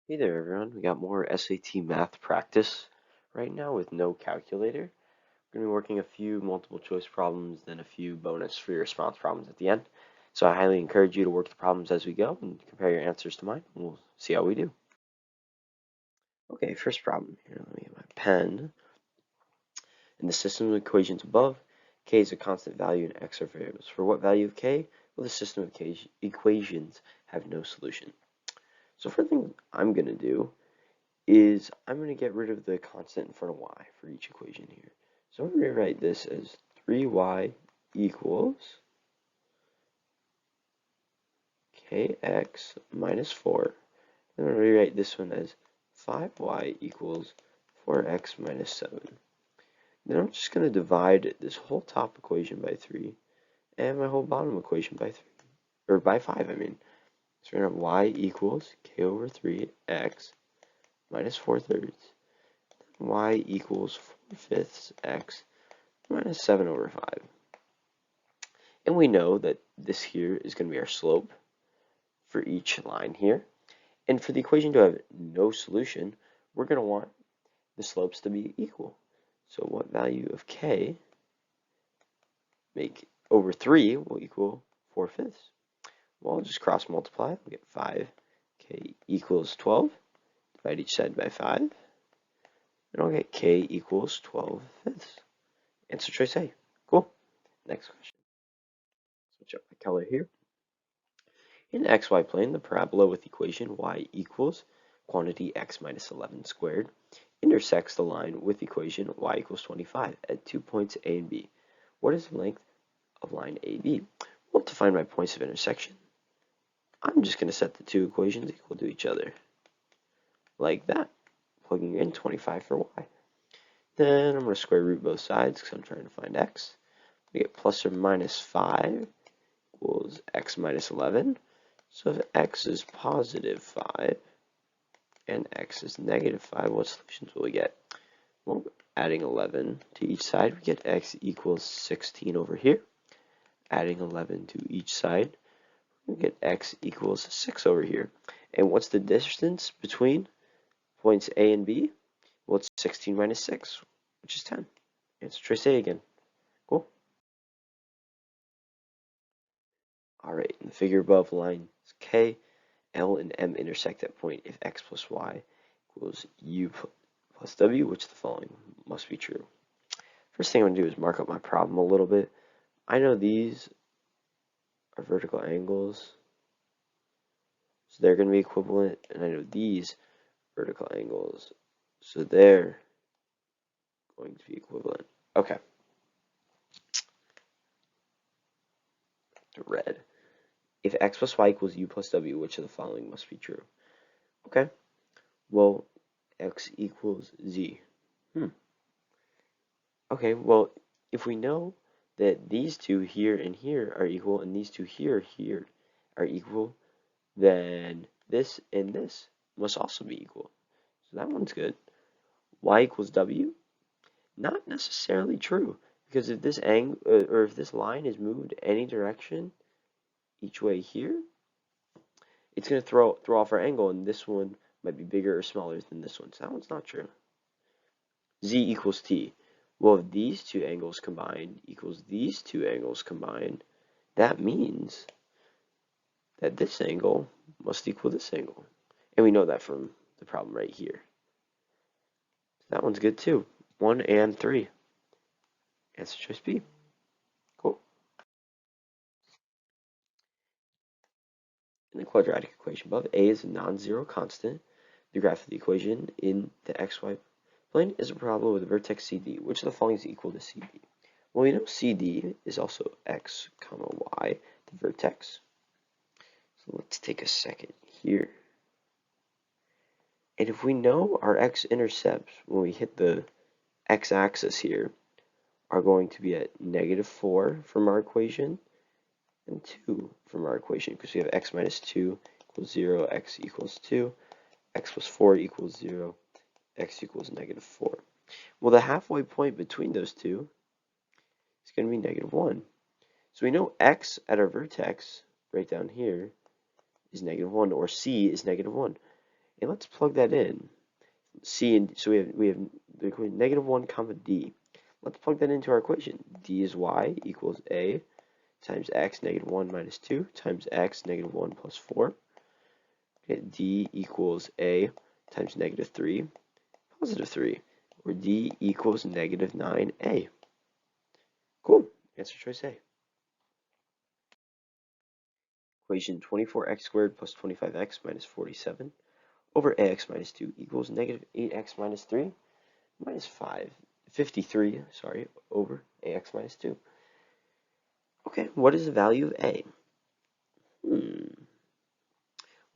Hey there everyone, we got more SAT math practice right now with no calculator. We're going to be working a few multiple choice problems, then a few bonus free response problems at the end. So I highly encourage you to work the problems as we go and compare your answers to mine, and we'll see how we do. Okay, first problem here, let me get my pen. In the system of equations above, k is a constant value and x are variables. For what value of k will the system of equations have no solution? So first thing I'm going to do is I'm going to get rid of the constant in front of y for each equation here. So I'm going to rewrite this as 3y equals kx minus 4. I'm going to rewrite this one as 5y equals 4x minus 7. Then I'm just going to divide this whole top equation by 3 and my whole bottom equation by 3, or by 5, I mean. So we're going to have y equals k over 3x minus 4/3. Y equals 4/5 x minus 7 over 5. And we know that this here is going to be our slope for each line here. And for the equation to have no solution, we're going to want the slopes to be equal. So what value of k make over 3 will equal 4/5? Well, I'll just cross multiply. We'll get 5k equals 12. Divide each side by 5. And I'll get k equals 12/5. Answer choice A. Cool. Next question. Switch up my color here. In the xy plane, the parabola with equation y equals quantity x minus 11 squared intersects the line with equation y equals 25 at 2 points A and B. What is the length of line AB? Well, to find my points of intersection, I'm just going to set the two equations equal to each other, like that, plugging in 25 for y. Then I'm going to square root both sides because I'm trying to find x. We get plus or minus 5 equals x minus 11. So if x is positive 5 and x is negative 5, what solutions will we get? Well, adding 11 to each side, we get x equals 16 over here. Adding 11 to each side, we get x equals 6 over here. And what's the distance between points A and B? Well, it's 16 minus 6, which is 10. Answer choice A again. Cool. Alright, in the figure above, lines K, L, and M intersect at point if x plus y equals u plus w, which the following must be true. First thing I'm going to do is mark up my problem a little bit. I know these are vertical angles, so they're going to be equivalent, and I know these vertical angles, so they're going to be equivalent. Okay. Red. If x plus y equals u plus w, which of the following must be true? Okay. Well, x equals z. Okay, well, if we know that these two here and here are equal, and these two here are equal, then this and this must also be equal. So that one's good. Y equals w? Not necessarily true, because if this angle or if this line is moved any direction each way here, it's going to throw off our angle, and this one might be bigger or smaller than this one. So that one's not true. Z equals t. Well, if these two angles combined equals these two angles combined, that means that this angle must equal this angle. And we know that from the problem right here. That one's good too. 1 and 3. Answer choice B. Cool. In the quadratic equation above, a is a non-zero constant. The graph of the equation in the xy plane is a parabola with a vertex CD. Which of the following is equal to CD? Well, we know CD is also x comma y, the vertex. So let's take a second here. And if we know our x-intercepts when we hit the x-axis here are going to be at -4 from our equation and 2 from our equation, because we have x minus 2 equals 0, x equals 2, x plus 4 equals 0, x equals -4. Well, the halfway point between those two is going to be -1. So we know x at our vertex, right down here, is -1, or c is -1. And let's plug that in. C and so we have the equation -1 comma d. Let's plug that into our equation. D is y equals a times x -1 minus 2 times x -1 plus 4. Okay, d equals a times -3 positive 3, or d equals -9a. Cool. Answer choice A. Equation 24x squared plus 25x minus 47 over ax minus 2 equals -8x minus 3 minus 53, over ax minus 2. Okay, what is the value of a? Well,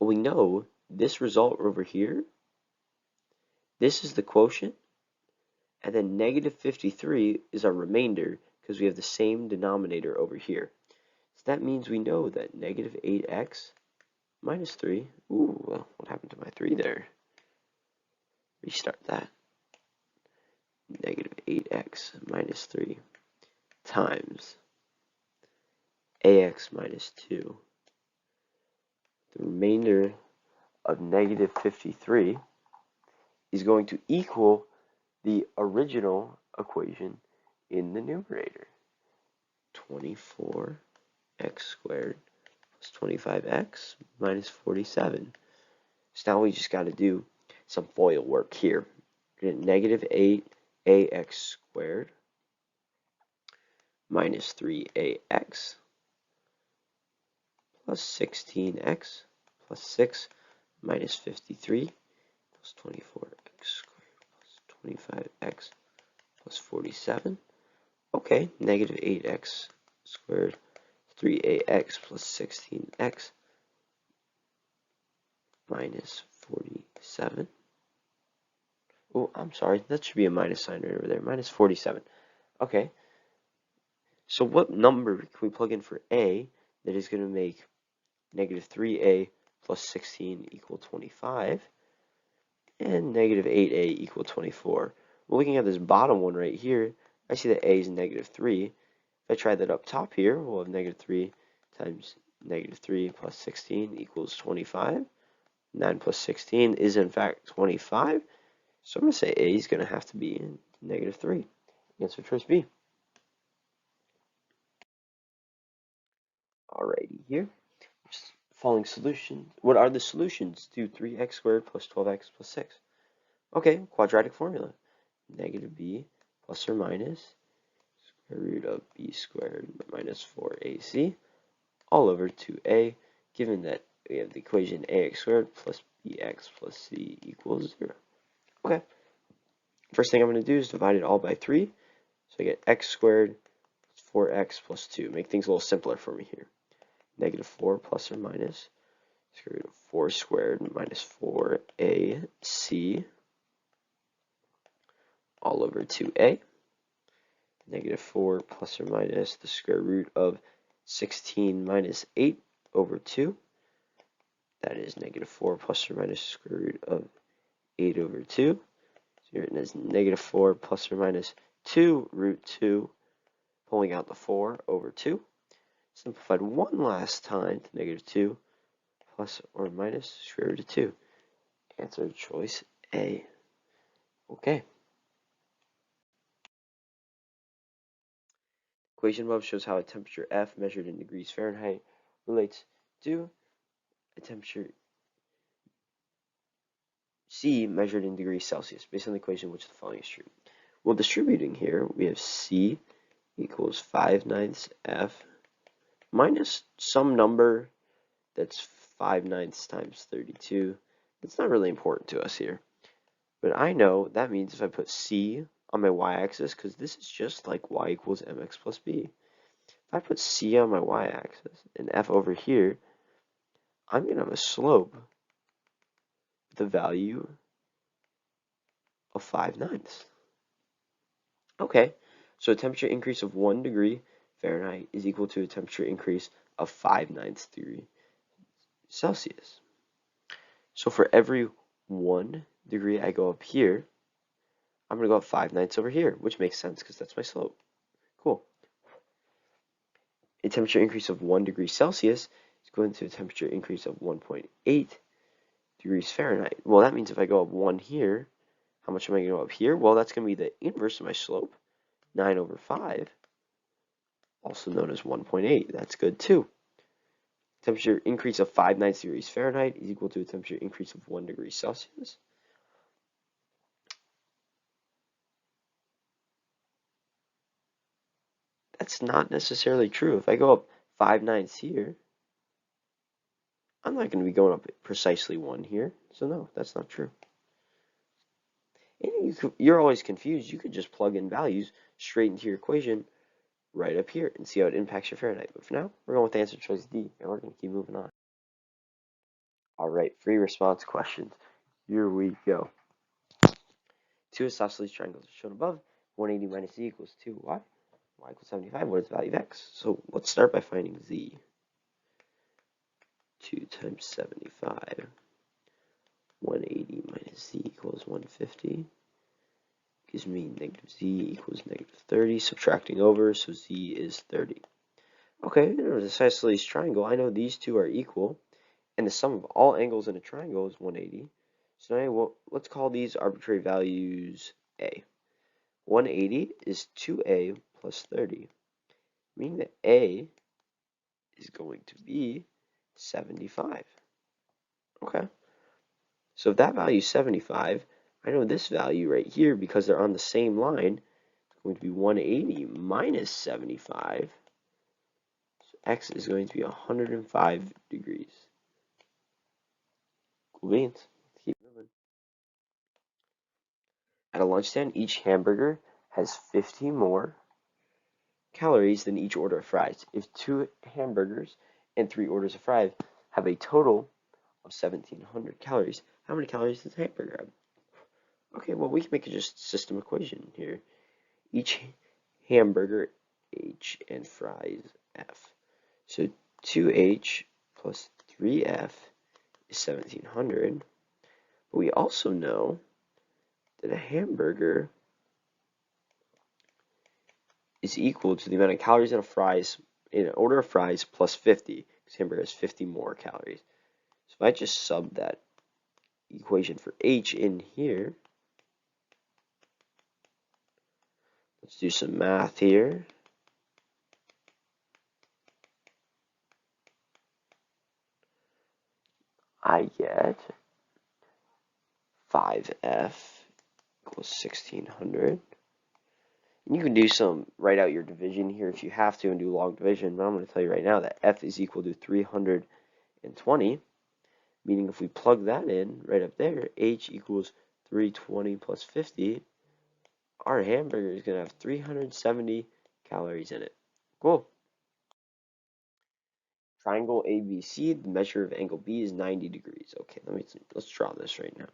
we know this result over here, this is the quotient, and then -53 is our remainder because we have the same denominator over here. So that means we know that -8x minus 3, well, what happened to my 3 there? Restart that. -8x minus 3 times ax minus 2. The remainder of -53 is going to equal the original equation in the numerator. 24x squared plus 25x minus 47. So now we just got to do some FOIL work here. We're going to -8ax squared minus 3ax plus 16x plus 6 minus 53 plus 24x squared plus 25x plus 47. Okay, -8x squared 3ax plus 16x minus 47. Oh, I'm sorry, that should be a minus sign right over there, minus 47. Okay, so what number can we plug in for a that is going to make -3a plus 16 equal 25 and -8a equal 24? Well, looking at this bottom one right here, I see that a is -3. If I try that up top here, we'll have -3 times -3 plus 16 equals 25. 9 plus 16 is in fact 25. So I'm going to say a is going to have to be -3. Answer choice B. Alrighty, here. Following solutions. What are the solutions to 3x squared plus 12x plus 6? Okay, quadratic formula. -b plus or minus square root of b squared minus 4ac all over 2a, given that we have the equation ax squared plus bx plus c equals 0. Okay, first thing I'm going to do is divide it all by 3. So I get x squared plus 4x plus 2. Make things a little simpler for me here. -4 plus or minus square root of 4 squared minus 4ac all over 2a. -4 plus or minus the square root of 16 minus 8 over 2. That is -4 plus or minus square root of 8 over 2. So here it is -4 plus or minus 2 root 2, pulling out the 4 over 2. Simplified one last time to -2 plus or minus square root of 2. Answer choice A. Okay. Equation above shows how a temperature F measured in degrees Fahrenheit relates to a temperature C measured in degrees Celsius, based on the equation which the following is true. Well, distributing here, we have C equals 5/9 F minus some number that's 5/9 times 32. It's not really important to us here. But I know that means if I put C on my y-axis, because this is just like y equals mx plus b. If I put C on my y-axis and F over here, I'm going to have a slope with a value of 5/9. Okay, so a temperature increase of 1 degree Fahrenheit is equal to a temperature increase of 5/9 degree Celsius. So for every 1 degree I go up here, I'm going to go up 5/9 over here, which makes sense because that's my slope. Cool. A temperature increase of 1 degree Celsius is equivalent to a temperature increase of 1.8 degrees Fahrenheit. Well, that means if I go up 1 here, how much am I going to go up here? Well, that's going to be the inverse of my slope, 9 over 5, also known as 1.8. That's good too. Temperature increase of 5/9 degrees Fahrenheit is equal to a temperature increase of 1 degree Celsius. That's not necessarily true. If I go up 5/9 here, I'm not going to be going up precisely 1 here. So no, that's not true. And you're always confused. You could just plug in values straight into your equation right up here and see how it impacts your Fahrenheit. But for now, we're going with answer choice D, and we're going to keep moving on. All right, free response questions. Here we go. Two isosceles triangles are shown above. 180 minus z equals 2y. Y equals 75. What is the value of x? So let's start by finding z. 2 times 75. 180 minus z equals 150. Gives me negative z equals negative 30. Subtracting over, so z is 30. Okay, there's an isosceles triangle. I know these two are equal, and the sum of all angles in a triangle is 180. So now let's call these arbitrary values a. 180 is 2a plus 30, meaning that a is going to be 75. Okay, so if that value is 75, I know this value right here, because they're on the same line, is going to be 180 minus 75. So x is going to be 105 degrees. Cool beans. Let's keep moving. At a lunch stand, each hamburger has 50 more calories than each order of fries. If 2 hamburgers and 3 orders of fries have a total of 1,700 calories, how many calories does a hamburger have? Okay, well, we can make a just system equation here. Each hamburger, H, and fries, F. So 2H plus 3F is 1,700. But we also know that a hamburger is equal to the amount of calories in an order of fries plus 50, because hamburger has 50 more calories. So if I just sub that equation for H in here, let's do some math here. I get 5F equals 1,600. And you can do write out your division here if you have to and do log division, but I'm going to tell you right now that F is equal to 320, meaning if we plug that in right up there, H equals 320 plus 50, our hamburger is going to have 370 calories in it. Cool. Triangle ABC, the measure of angle B is 90 degrees. Okay, let's draw this right now.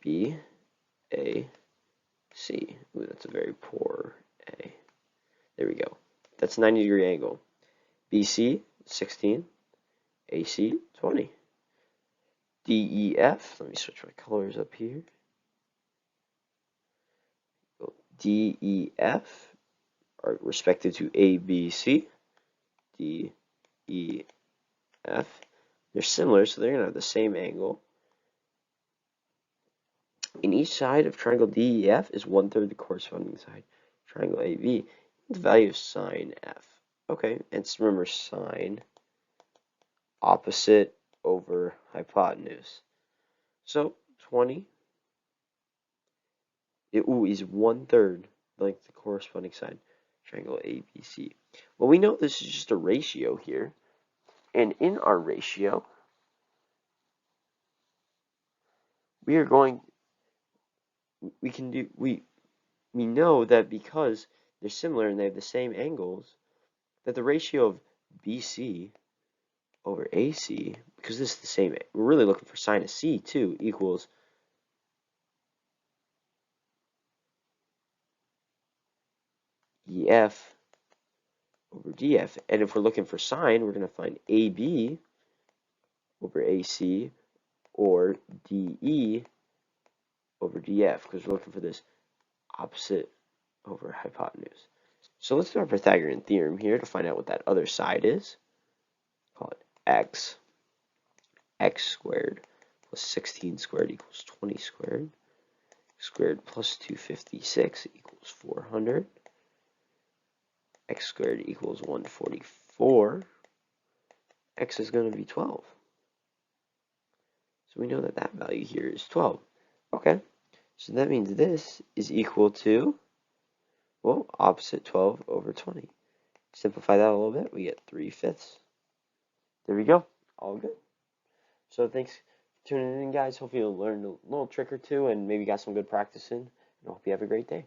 B, A, C. Ooh, that's a very poor A. There we go. That's 90-degree angle. BC, 16. AC, 20. DEF, let me switch my colors up here. DEF are respective to ABC. DEF. They're similar, so they're going to have the same angle. And each side of triangle DEF is 1/3 the corresponding side. Triangle AB, the value of sine F. Okay, and remember sine opposite over hypotenuse. So 20 is 1/3 like the corresponding side. Triangle ABC. Well, we know this is just a ratio here, and in our ratio, we know that because they're similar and they have the same angles, that the ratio of BC over AC, because this is the same, we're really looking for sine of C too, equals EF over DF. And if we're looking for sine, we're going to find AB over AC or DE over DF, because we're looking for this opposite over hypotenuse. So let's do our Pythagorean theorem here to find out what that other side is. Call it X. x squared plus 16 squared equals 20 squared. X squared plus 256 equals 400. X squared equals 144. X is going to be 12. So we know that that value here is 12. Okay, so that means this is equal to, well, opposite 12 over 20. Simplify that a little bit, we get 3/5. There we go, all good. So thanks for tuning in, guys. Hopefully you'll learn a little trick or two and maybe got some good practice in. And I hope you have a great day.